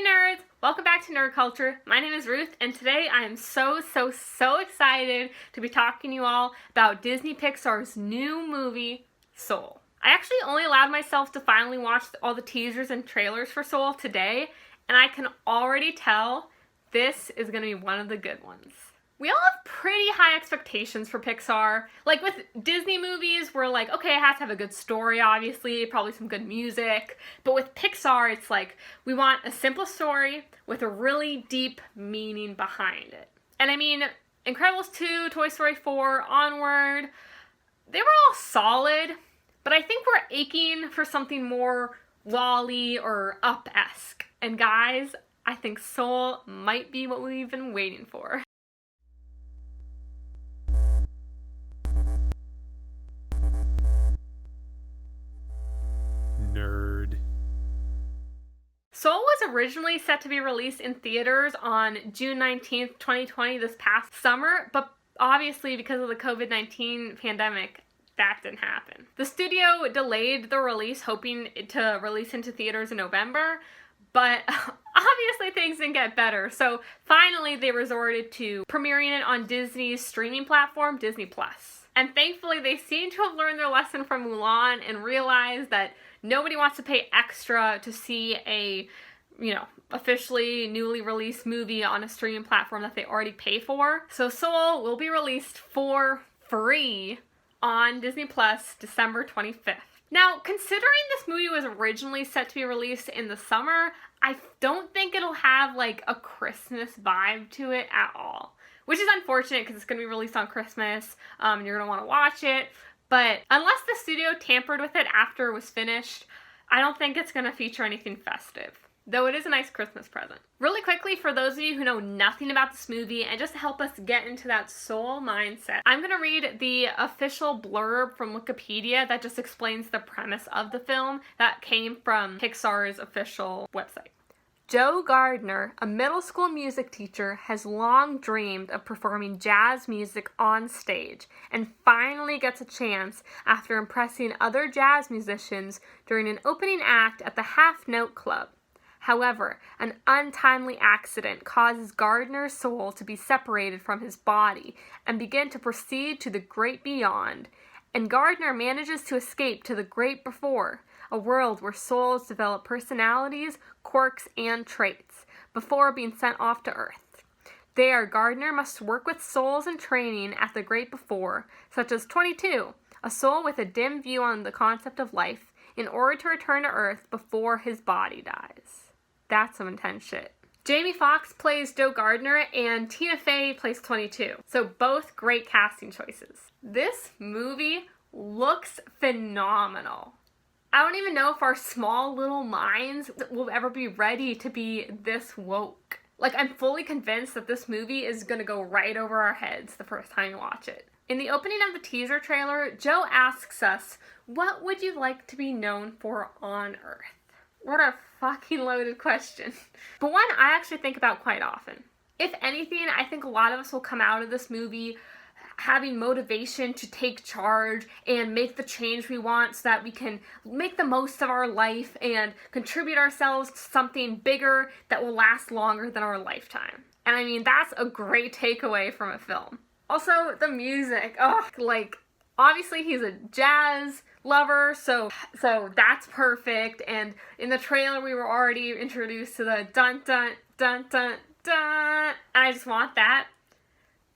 nerds! Welcome back to Nerd Culture. My name is Ruth, and today I am so excited to be talking to you all about Disney Pixar's new movie, Soul. I actually only allowed myself to finally watch all the teasers and trailers for Soul today, and I can already tell this is going to be one of the good ones. We all have pretty high expectations for Pixar. Like with Disney movies, we're like, okay, it has to have a good story, obviously, probably some good music. But with Pixar, it's like, we want a simple story with a really deep meaning behind it. And I mean, Incredibles 2, Toy Story 4, Onward, they were all solid, but I think we're aching for something more WALL-E or Up-esque. And guys, I think Soul might be what we've been waiting for. Nerd. Soul was originally set to be released in theaters on June 19th, 2020, this past summer, but obviously because of the COVID-19 pandemic, that didn't happen. The studio delayed the release, hoping to release into theaters in November, but obviously things didn't get better, so finally they resorted to premiering it on Disney's streaming platform, Disney Plus. And thankfully they seem to have learned their lesson from Mulan and realized that nobody wants to pay extra to see a, officially newly released movie on a streaming platform that they already pay for. So Soul will be released for free on Disney Plus December 25th. Now, considering this movie was originally set to be released in the summer, I don't think it'll have like a Christmas vibe to it at all. Which is unfortunate because it's going to be released on Christmas, and you're going to want to watch it. But unless the studio tampered with it after it was finished, I don't think it's going to feature anything festive. Though it is a nice Christmas present. Really quickly, for those of you who know nothing about this movie, and just to help us get into that Soul mindset, I'm going to read the official blurb from Wikipedia that just explains the premise of the film that came from Pixar's official website. Joe Gardner, a middle school music teacher, has long dreamed of performing jazz music on stage and finally gets a chance after impressing other jazz musicians during an opening act at the Half Note Club. However, an untimely accident causes Gardner's soul to be separated from his body and begin to proceed to the great beyond, and Gardner manages to escape to the great before, a world where souls develop personalities, quirks, and traits before being sent off to Earth. There, Gardner must work with souls in training at the great before, such as 22, a soul with a dim view on the concept of life, in order to return to Earth before his body dies. That's some intense shit. Jamie Foxx plays Joe Gardner and Tina Fey plays 22. So both great casting choices. This movie looks phenomenal. I don't even know if our small little minds will ever be ready to be this woke. Like, I'm fully convinced that this movie is gonna go right over our heads the first time you watch it. In the opening of the teaser trailer, Joe asks us, what would you like to be known for on Earth? What a fucking loaded question. But one I actually think about quite often. If anything, I think a lot of us will come out of this movie having motivation to take charge and make the change we want so that we can make the most of our life and contribute ourselves to something bigger that will last longer than our lifetime. And I mean, that's a great takeaway from a film. Also, the music. Obviously he's a jazz lover, so that's perfect. And in the trailer, we were already introduced to the dun dun dun dun dun. I just want that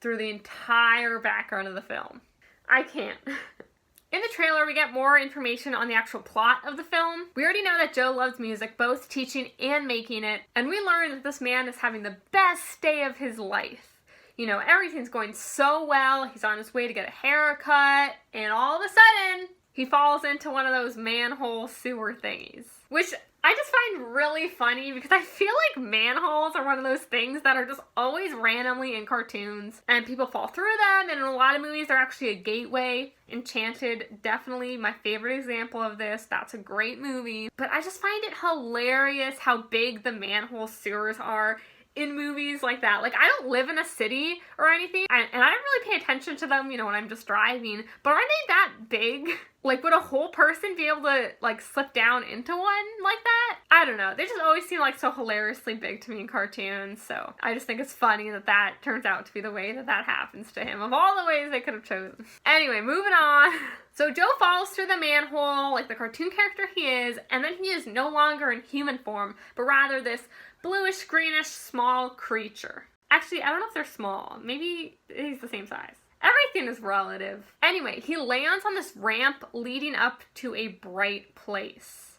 through the entire background of the film. I can't. In the trailer, we get more information on the actual plot of the film. We already know that Joe loves music, both teaching and making it, and we learn that this man is having the best day of his life. Everything's going so well, he's on his way to get a haircut, and all of a sudden, he falls into one of those manhole sewer thingies. Which I just find really funny because I feel like manholes are one of those things that are just always randomly in cartoons and people fall through them, and in a lot of movies they're actually a gateway. Enchanted, definitely my favorite example of this. That's a great movie. But I just find it hilarious how big the manhole sewers are in movies like that. Like, I don't live in a city or anything, and I don't really pay attention to them, when I'm just driving, but are they that big? Like, would a whole person be able to, like, slip down into one like that? I don't know. They just always seem, like, so hilariously big to me in cartoons, so I just think it's funny that that turns out to be the way that that happens to him, of all the ways they could have chosen. Anyway, moving on. So Joe falls through the manhole, like the cartoon character he is, and then he is no longer in human form, but rather this bluish-greenish small creature. Actually, I don't know if they're small. Maybe he's the same size. Everything is relative. Anyway, he lands on this ramp leading up to a bright place.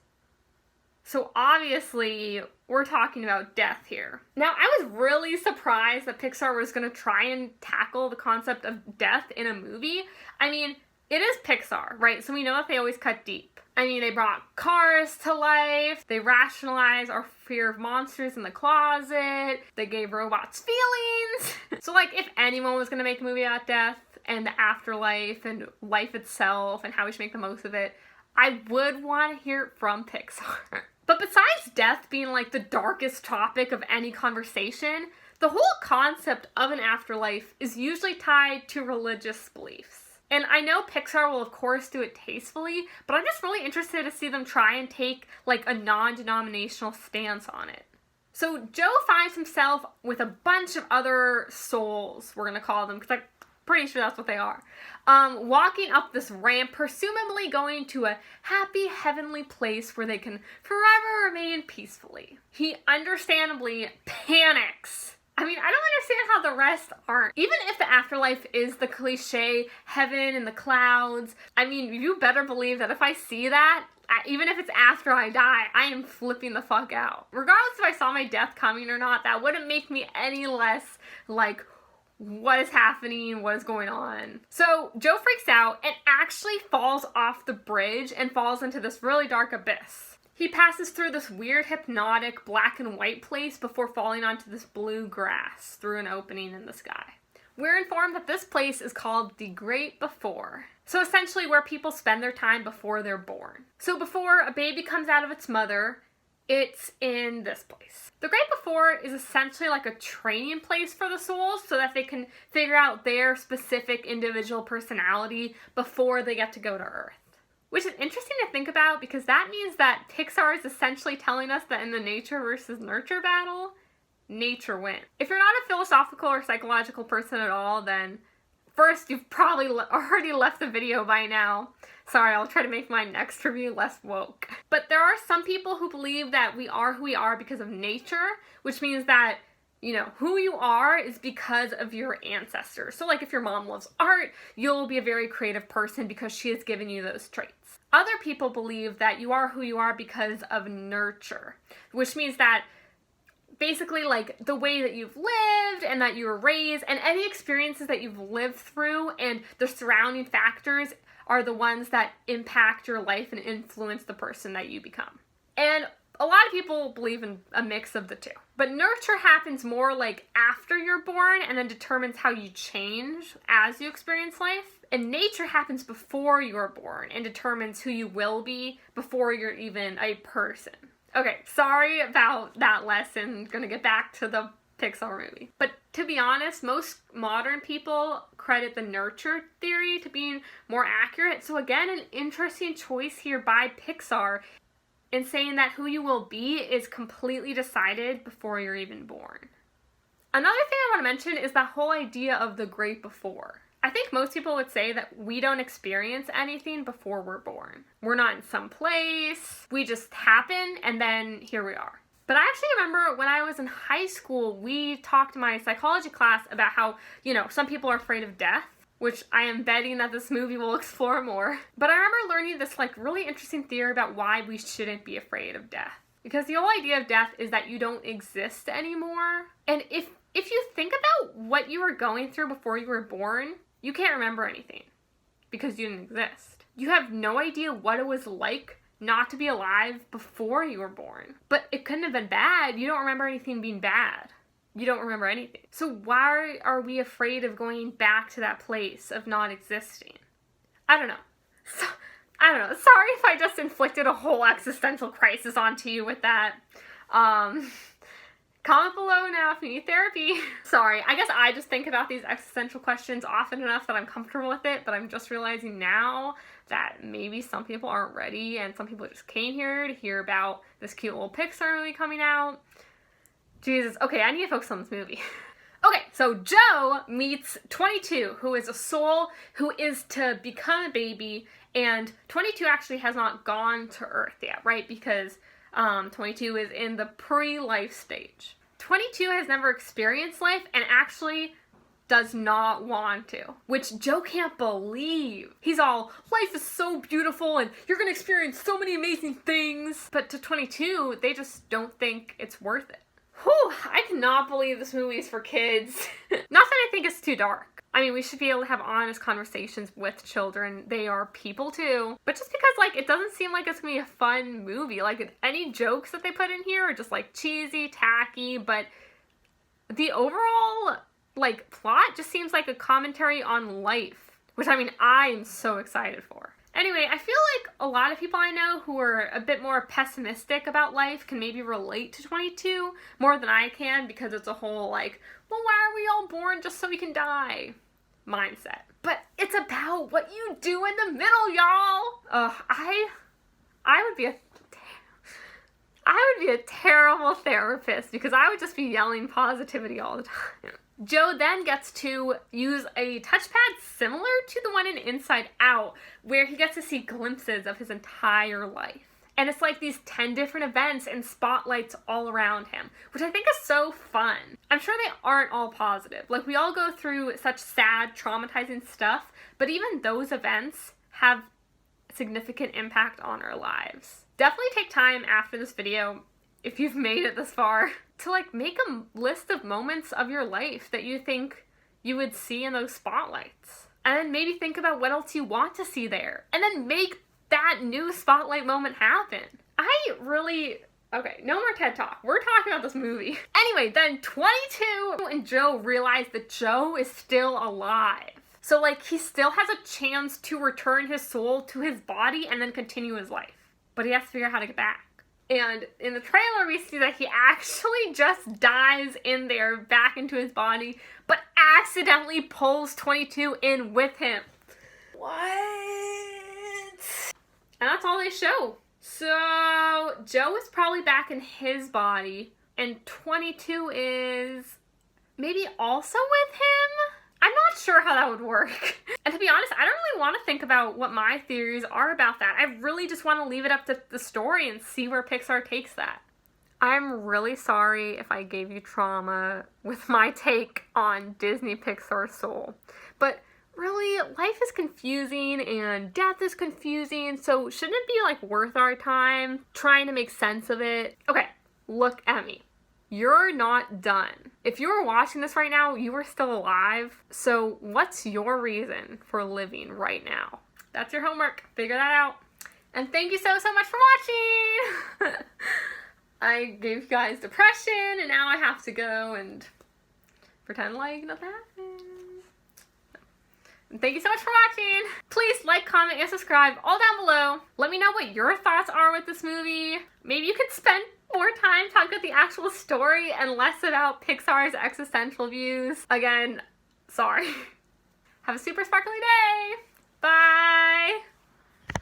So obviously, we're talking about death here. Now, I was really surprised that Pixar was going to try and tackle the concept of death in a movie. I mean, it is Pixar, right? So we know that they always cut deep. I mean, they brought Cars to life. They rationalized our fear of monsters in the closet. They gave robots feelings. So, like, if anyone was going to make a movie about death and the afterlife and life itself and how we should make the most of it, I would want to hear it from Pixar. But besides death being, like, the darkest topic of any conversation, the whole concept of an afterlife is usually tied to religious beliefs. And I know Pixar will, of course, do it tastefully, but I'm just really interested to see them try and take, like, a non-denominational stance on it. So Joe finds himself with a bunch of other souls, we're going to call them, because I'm pretty sure that's what they are, walking up this ramp, presumably going to a happy heavenly place where they can forever remain peacefully. He understandably panics. I mean, I don't understand how the rest aren't. Even if the afterlife is the cliche heaven in the clouds, I mean, you better believe that if I see that, even if it's after I die, I am flipping the fuck out. Regardless if I saw my death coming or not, that wouldn't make me any less like, what is happening? What is going on? So Joe freaks out and actually falls off the bridge and falls into this really dark abyss. He passes through this weird hypnotic black and white place before falling onto this blue grass through an opening in the sky. We're informed that this place is called the Great Before. So essentially where people spend their time before they're born. So before a baby comes out of its mother, it's in this place. The Great Before is essentially like a training place for the souls so that they can figure out their specific individual personality before they get to go to Earth. Which is interesting to think about because that means that Pixar is essentially telling us that in the nature versus nurture battle, nature wins. If you're not a philosophical or psychological person at all, then first, you've probably already left the video by now. Sorry, I'll try to make my next review less woke. But there are some people who believe that we are who we are because of nature, which means that, you know, who you are is because of your ancestors. So like if your mom loves art, you'll be a very creative person because she has given you those traits. Other people believe that you are who you are because of nurture, which means that basically like the way that you've lived and that you were raised and any experiences that you've lived through and the surrounding factors are the ones that impact your life and influence the person that you become. And a lot of people believe in a mix of the two. But nurture happens more like after you're born and then determines how you change as you experience life. And nature happens before you're born and determines who you will be before you're even a person. Okay, sorry about that lesson. Gonna get back to the Pixar movie. But to be honest, most modern people credit the nurture theory to being more accurate. So again, an interesting choice here by Pixar in saying that who you will be is completely decided before you're even born. Another thing I want to mention is that whole idea of the great before. I think most people would say that we don't experience anything before we're born. We're not in some place, we just happen, and then here we are. But I actually remember when I was in high school, we talked in my psychology class about how, you know, some people are afraid of death, which I am betting that this movie will explore more. But I remember learning this like really interesting theory about why we shouldn't be afraid of death. Because the whole idea of death is that you don't exist anymore. And if you think about what you were going through before you were born, you can't remember anything because you didn't exist. You have no idea what it was like not to be alive before you were born. But it couldn't have been bad. You don't remember anything being bad. You don't remember anything. So why are we afraid of going back to that place of not existing? I don't know. Sorry if I just inflicted a whole existential crisis onto you with that. Because Comment below now if you need therapy. Sorry, I guess I just think about these existential questions often enough that I'm comfortable with it, but I'm just realizing now that maybe some people aren't ready and some people just came here to hear about this cute little Pixar movie coming out. Jesus, okay, I need to focus on this movie. Okay, so Joe meets 22, who is a soul who is to become a baby, and 22 actually has not gone to Earth yet, right? Because 22 is in the pre-life stage. 22 has never experienced life and actually does not want to, which Joe can't believe. He's all, life is so beautiful and you're gonna experience so many amazing things. But to 22, they just don't think it's worth it. Whew, I cannot believe this movie is for kids. Not that I think it's too dark. I mean, we should be able to have honest conversations with children. They are people too. But just because, like, it doesn't seem like it's gonna be a fun movie. Like, any jokes that they put in here are just, like, cheesy, tacky, but the overall, like, plot just seems like a commentary on life, which, I mean, I'm so excited for. Anyway, I feel like a lot of people I know who are a bit more pessimistic about life can maybe relate to 22 more than I can, because it's a whole, like, well, why are we all born just so we can die mindset. But it's about what you do in the middle, y'all. I would be a terrible therapist, because I would just be yelling positivity all the time. Joe then gets to use a touchpad similar to the one in Inside Out, where he gets to see glimpses of his entire life. And it's like these 10 different events and spotlights all around him, which I think is so fun. I'm sure they aren't all positive. Like, we all go through such sad, traumatizing stuff, but even those events have significant impact on our lives. Definitely take time after this video, if you've made it this far, to like make a list of moments of your life that you think you would see in those spotlights. And then maybe think about what else you want to see there. And then make that new spotlight moment happen. Okay, no more TED Talk. We're talking about this movie. Anyway, then 22 and Joe realize that Joe is still alive. So like, he still has a chance to return his soul to his body and then continue his life. But he has to figure out how to get back. And in the trailer, we see that he actually just dives in there back into his body, but accidentally pulls 22 in with him. What? And that's all they show. So Joe is probably back in his body, and 22 is maybe also with him? I'm not sure how that would work. And to be honest, I don't really want to think about what my theories are about that. I really just want to leave it up to the story and see where Pixar takes that. I'm really sorry if I gave you trauma with my take on Disney Pixar Soul. But really, life is confusing and death is confusing, so shouldn't it be like worth our time trying to make sense of it? Okay, look at me. You're not done. If you were watching this right now, you are still alive. So what's your reason for living right now? That's your homework. Figure that out. And thank you so much for watching. I gave you guys depression, and now I have to go and pretend like nothing happened. And thank you so much for watching. Please like, comment, and subscribe all down below. Let me know what your thoughts are with this movie. Maybe you could spend more time talking about the actual story and less about Pixar's existential views. Again, sorry. Have a super sparkly day. Bye.